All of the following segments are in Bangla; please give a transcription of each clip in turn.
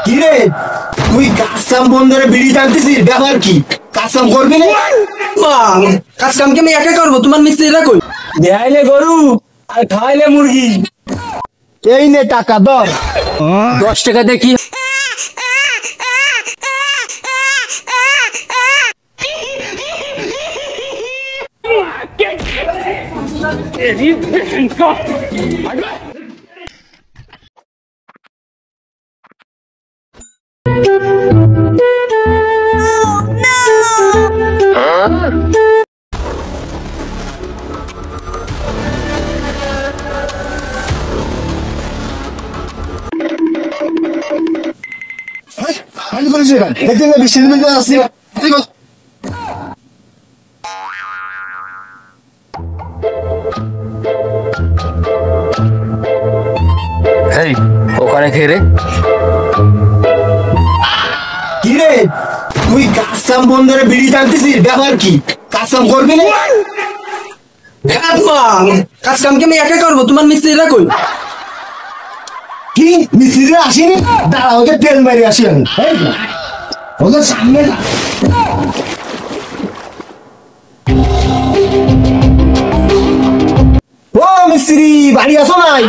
কি রে তুই কাজ কাম বন্ধরে বিড়ি টানতেছিস, ব্যাপার কি? কাজ কাম করবি না? কাজ কাম কি আমি একা করবো? তোমার মিস্ত্রিরা কই? দেখাইলে গরু আর খাওয়াইলে মুরগি। এই নে টাকা ধর। 10 টাকা দিয়ে কি আমি বলেছি দেখতে না বিশ মিনিট আসছি। এই ওখানে খেয়ে রে। কি রে তুই কাজ কাম বন্ধরে বিড়ি টানতেছিস, ব্যাপার কি? কাজ কাম করবি না? কাজ কাম কি আমি একা করবো? তোমার মিস্ত্রিরা কই? কি মিস্ত্রিরা আসেনি? দাঁড়া ওকে তেল মারি আসি আমি। ওদের সামনে যা। ও মিস্ত্রি বাড়ি আসো নাই?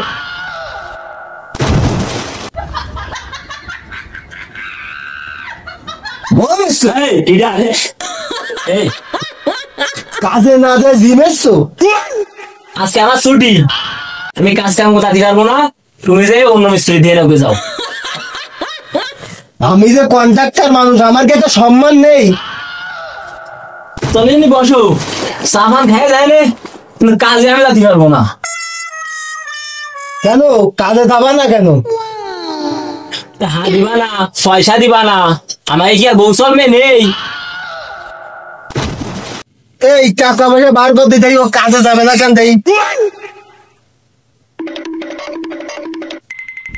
কাজে না যায় জিম এসছো? আজকে আমার ছুটি, আমি কাজ কাম করতে পারবো না। তুমি যাই অন্য মিস্ত্রি দিয়ে লোকে যাও। আমি যে কন্ট্রাক্টর মানুষ, আমার কি একটা সম্মান নেই? চলেনি বসো, সামান খেয়ে যায় রে, কাজে আমি যেতে পারবো না। কেন কাজে যাবা না কেন? হাত দিবা না, পয়সা দিবা না, আমার কি আর বউ চলবে নেই? এই টাকা পয়সা বার করতে দেই, ও কাজে যাবে না কেন দেই?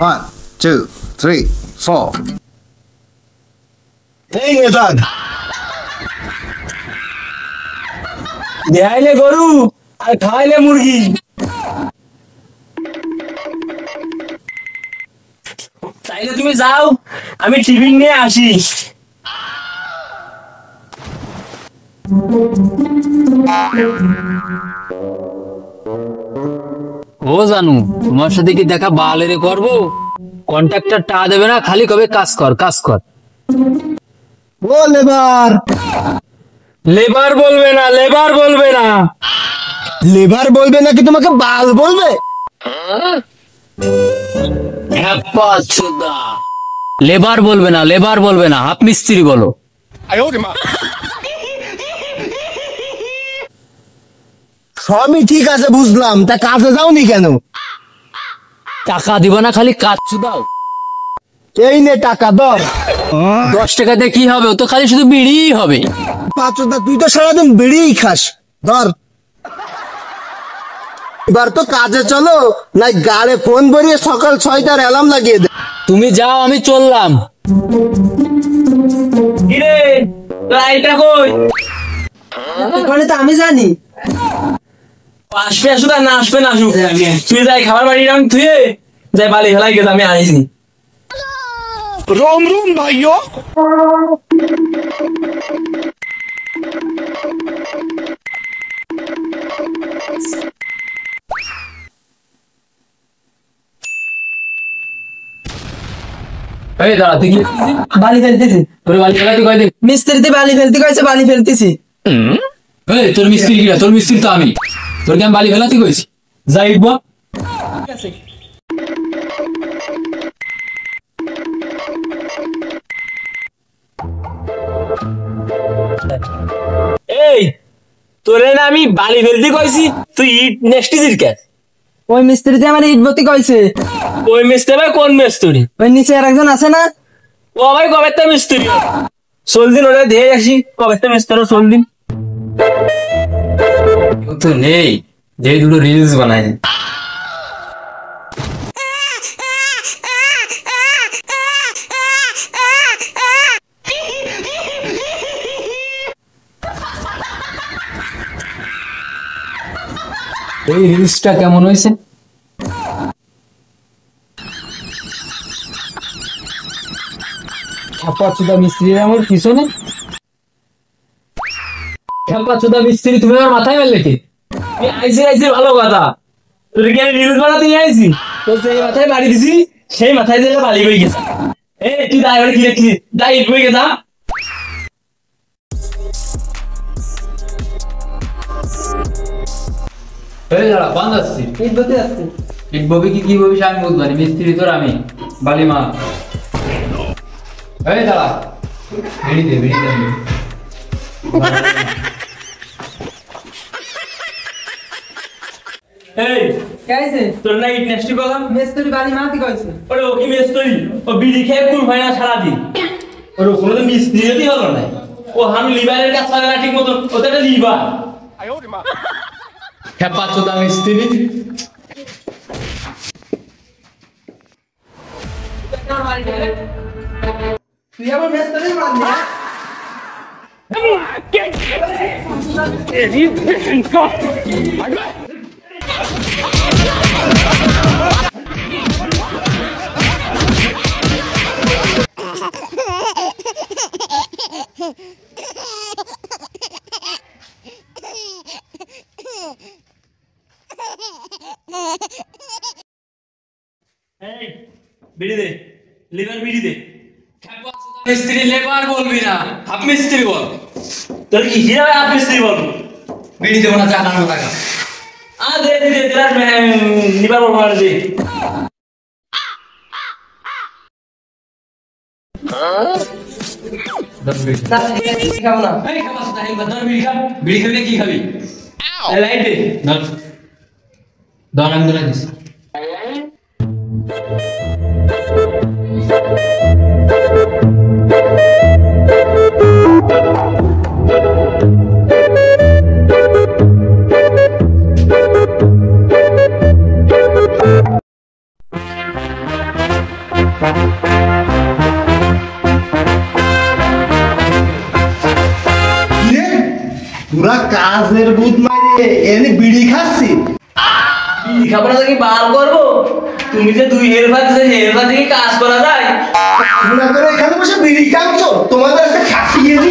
1, 2, 3, 4. এই নেতাদ দেখাইলে গরু আর খাওয়াইলে মুরগি। তাইলে তুমি যাও, আমি টিফিন নিয়ে আসি। ও জানু, তোমার সাথে কি দেখা বালেরে করবো? কন্ট্রাক্টর টা দেবে না, খালি কবে কাজ কর কাজ কর। ও লেবার, লেবার বলবে না, লেবার বলবে না। লেবার বলবে নাকি তোমাকে বাল বলবে? লেবার বলবে না, লেবার বলবে না, হাফ মিস্ত্রি বলো। সবই ঠিক আছে বুঝলাম, তা কাজে যাওনি কেন? টাকা দিবা না, খালি কাজ দাও। এই নে টাকা ধর। 10 টাকা দিয়ে কি হবে? ও তো খালি শুধু বিড়িই হবে। পাঁচটা তুই তো সারাদিন বিড়িই খাস, ধর। এবার তো কাজে চলো, নাই গাড়ে ফোন ভরিয়ে সকাল 6টার অ্যালার্ম লাগিয়ে দে। তুমি যাও, আমি চললাম। কিরে লাইটা কই? ওখানে তো আমি জানি। আসবে আসুক আর না আসবে না আসুক, তুই যাই খাবার বাড়ি রাম থুয়ে যাই বালি ফেলাই গেছে, আমি আনিসনি। रोम रोम भाइयों। এই দাঁড়া, তুই কি বালি ফেলতেছি। তোর বালি ফেলাই তুই কয় দে। মিস্ত্রিতে বালি ফেলতে কইছে, বালি ফেলতেছি। এই তোর মিস্ত্রি কিনা? তোর মিস্ত্রি তো আমি। তোর কি আমি বালি ফেলাতে কইছি? যাই বা ঠিক আছে। এই তোরে না আমি বালি ফেলতে কইছি, তুই ইট নেস্টিছিস কেন? ওই মিস্ত্রিতে আমার ইট ভর্তি কইছে। ওই মিস্ত্রি ভাই কোন মিস্ত্রি? ওই নিচে আর একজন আছে না? ও ভাই কবে তো মিস্ত্রি চল দিন, ওটা দিয়ে আসি। কবে তো মিস্ত্রি চল দিন তো নেই, যে দুটো রিলস বানাই। এই রিলসটা কেমন হয়েছে? ছাপা চুদা মিস্ত্রি আমার পিছনে ছাপা চুদা মিস্ত্রি তুমি আমার মাথায় মারলে কি আইসি ভালো কথা তোর কি রিলস বানাতে নিয়ে আইছি তো সেই মাথায় বাড়ি দিছি সেই মাথায় যে বালি হয়ে গেছে তুই দাই বাড়ি কি দেখছিস দাই হয়ে গেছা এই দাঁড়া বান্ধ আসছি এই বলতে আসছে ইটববি কি ববি আমি বুঝবো না মিস্ত্রি তোর আমি বালি মা এই দাঁড়া বেড়ি দে এই কে আইছে তোর না ইট নেস্টি বললাম মিস্ত্রি বালি মাটি কইছে ওরে ও কি মিস্ত্রি ও বিড়ি খেয়ে কোন হয় না সারাদিন ওর কোনো তো মিস্ত্রি যদি হলো না ও আমি লিবারের কাজ করে না ঠিক মতো ওটা একটা লিবার খেপা চোদা মিস্ত্রি তুই আমার মিস্ত্রি মারলি এই বিড়ি দে লিভার বিড়ি দে মিস্ত্রি লেবার বলবি না হাফ মিস্ত্রি বল তোর কি হিরা হাফ মিস্ত্রি বল বিড়ি দেবো না জানানো টাকা দে তোরা লিভার বল মার দে খাবো না এই খাবা সুদা হেলবা ধর বিড়ি খা বিড়ি খেলে কি খাবি লাইট দে ধর ধর আমি ধরে দিছি পুরা কাজের বুধ মাইরে এনে বিড়ি খাচ্ছি বিড়ি খাবো না তো কি বার করবো তুমি যে দুই হেলপার দিলে হেলপার থেকে কাজ করা যায় মনে করে এখানে বসে বিড়ি খাচ্ছো তোমাদের একটা খাচ্ছি গেছি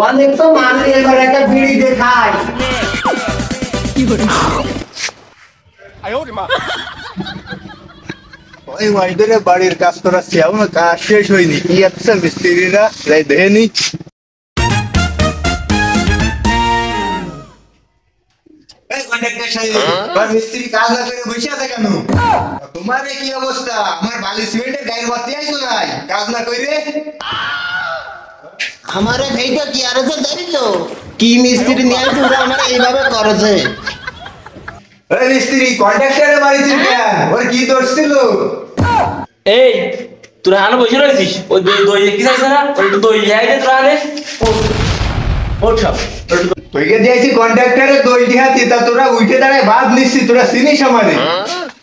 অনেক তো মানলে এবার একটা বিড়ি দেখাই ওই ওয়াইডারে বাড়ির কাজ করাচ্ছি এখনো কাজ শেষ হয়নি কি আছে মিস্ত্রিরা যাই দেখেনি মিস্ত্রি কাজ না করে বসে আছে কেন তোমার কি অবস্থা আমার বালি সিমেন্টের গায়ের বাতি আইছো নাই কাজ না করে हमारे भाई तो क्या रहे दरिलो की मिस्त्री निया पूरा हमारे এইভাবে করেছে ওই মিস্ত্রি কন্ট্রাক্টরে মারিছিস কেন ওর কি দোষ ছিল এই তোরা আনো বসে রয়েছিস ওই দই কি চাইছে না ওই একটু দই যাই দে তোরা আনে ওঠ সব তোকে দিয়েছি কন্ট্রাক্টরে দই দিয়া তিতা তোরা উঠে দাঁড়ায় বাদ নিচ্ছি তোরা চিনিস আমারে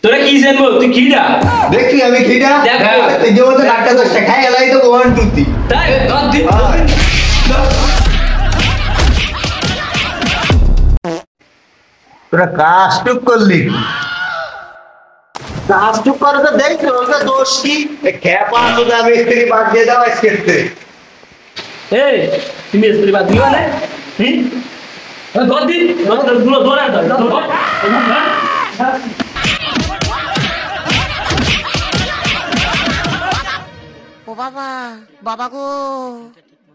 তোরা কি জানবো তুই খিডা দেখি আমি খিদা দেখ। তুই যে মতো ডাক্তার দোষটা খাই এলাই তো ওয়ান টু থ্রি তাই ধর দি তোরা কাজটুক করলি কাজটুক করে তো দেখছো ওটা দোষ কি খেপা তোরা মিস্ত্রি বাদ দিয়ে দাও আজকে এই তুমি স্ত্রী বাদ দিবা না ধর দি ধর ও বাবা বাবা গো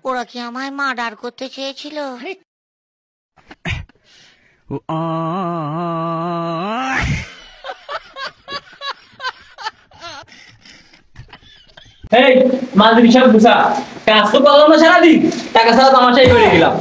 ওরা কি আমায় মার্ডার করতে চেয়েছিল এই মাঝে হিসাব বুঝা কাজ তো করলাম না সারাদিন টাকা ছাড়া তামাশাই করে গেলাম